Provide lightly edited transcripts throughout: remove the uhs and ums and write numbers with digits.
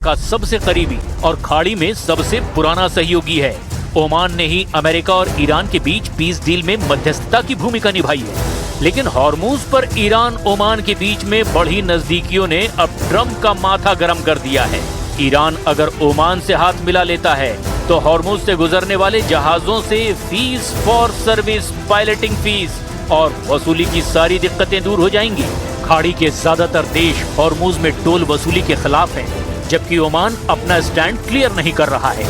का सबसे करीबी और खाड़ी में सबसे पुराना सहयोगी है। ओमान ने ही अमेरिका और ईरान के बीच पीस डील में मध्यस्थता की भूमिका निभाई है, लेकिन हॉर्मूज पर ईरान ओमान के बीच में बढ़ी नजदीकियों ने अब ट्रंप का माथा गर्म कर दिया है। ईरान अगर ओमान से हाथ मिला लेता है तो हॉर्मूज से गुजरने वाले जहाजों से fees for service, piloting fees और वसूली की सारी दिक्कतें दूर हो जाएंगी। खाड़ी के ज्यादातर देश हॉर्मूज में टोल वसूली के खिलाफ हैं, जबकि ओमान अपना स्टैंड क्लियर नहीं कर रहा है।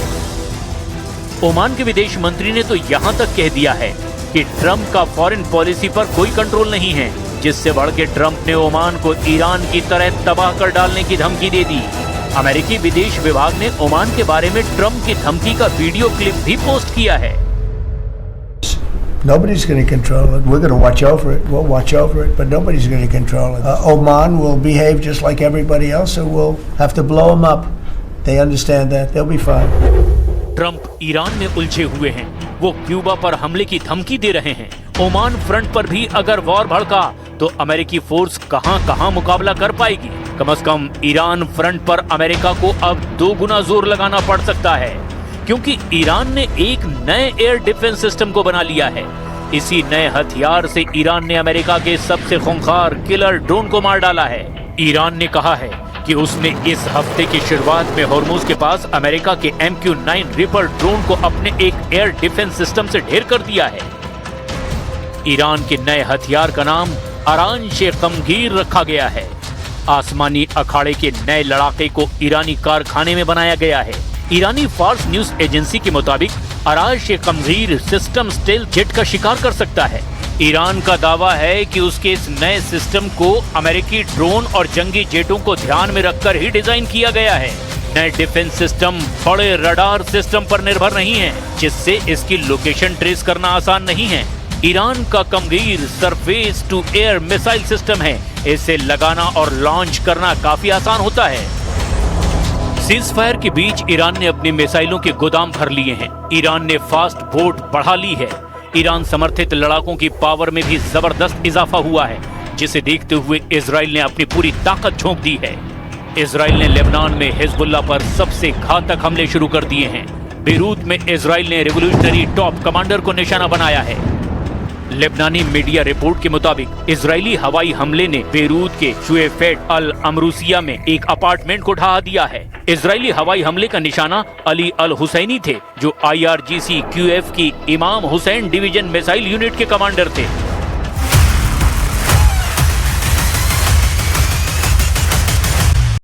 ओमान के विदेश मंत्री ने तो यहां तक कह दिया है कि ट्रंप का फॉरेन पॉलिसी पर कोई कंट्रोल नहीं है, जिससे बढ़ के ट्रंप ने ओमान को ईरान की तरह तबाह कर डालने की धमकी दे दी। अमेरिकी विदेश विभाग ने ओमान के बारे में ट्रंप की धमकी का वीडियो क्लिप भी पोस्ट किया है। Nobody's going to control it. We're going to watch over it. We'll watch over it, but nobody's going to control it. Oman will behave just like everybody else, so we'll have to blow them up. They understand that. They'll be fine. Trump Iran में उलझे हुए हैं। वो Cuba पर हमले की धमकी दे रहे हैं। ओमान फ्रंट पर भी अगर वॉर भड़का तो अमेरिकी फोर्स कहां मुकाबला कर पाएगी। कम से कम ईरान फ्रंट पर अमेरिका को अब 2 गुना जोर लगाना पड़ सकता है, क्योंकि ईरान ने एक नए एयर डिफेंस सिस्टम को बना लिया है। इसी नए हथियार से ईरान ने अमेरिका के सबसे खूंखार किलर ड्रोन को मार डाला है। ईरान ने कहा है कि उसने इस हफ्ते की शुरुआत में हॉर्मूज के पास अमेरिका के MQ-9 रिपर ड्रोन को अपने एक एयर डिफेंस सिस्टम से ढेर कर दिया है। ईरान के नए हथियार का नाम अरान-ए-कमगीर रखा गया है। आसमानी अखाड़े के नए लड़ाके को ईरानी कारखाने में बनाया गया है। ईरानी फार्स न्यूज एजेंसी के मुताबिक अरान-ए-कमगीर सिस्टम स्टेल्थ जेट का शिकार कर सकता है। ईरान का दावा है कि उसके इस नए सिस्टम को अमेरिकी ड्रोन और जंगी जेटों को ध्यान में रखकर ही डिजाइन किया गया है। नए डिफेंस सिस्टम बड़े रडार सिस्टम पर निर्भर नहीं है, जिससे इसकी लोकेशन ट्रेस करना आसान नहीं है। ईरान का कमगीर surface to air missile system है। इसे लगाना और लॉन्च करना काफी आसान होता है। सीज फायर के बीच ईरान ने अपनी मिसाइलों के गोदाम भर लिए हैं। ईरान ने फास्ट बोट बढ़ा ली है। ईरान समर्थित लड़ाकों की पावर में भी जबरदस्त इजाफा हुआ है, जिसे देखते हुए इजराइल ने अपनी पूरी ताकत झोंक दी है। इजराइल ने लेबनान में हिजबुल्लाह पर सबसे घातक हमले शुरू कर दिए हैं। बेरूत में इजराइल ने रिवोल्यूशनरी टॉप कमांडर को निशाना बनाया है। लेबनानी मीडिया रिपोर्ट के मुताबिक इजरायली हवाई हमले ने बेरूत के शुएफेट अल अमरूसिया में एक अपार्टमेंट को ढहा दिया है। इजरायली हवाई हमले का निशाना अली अल हुसैनी थे, जो IRGC QF की इमाम हुसैन डिवीजन मिसाइल यूनिट के कमांडर थे।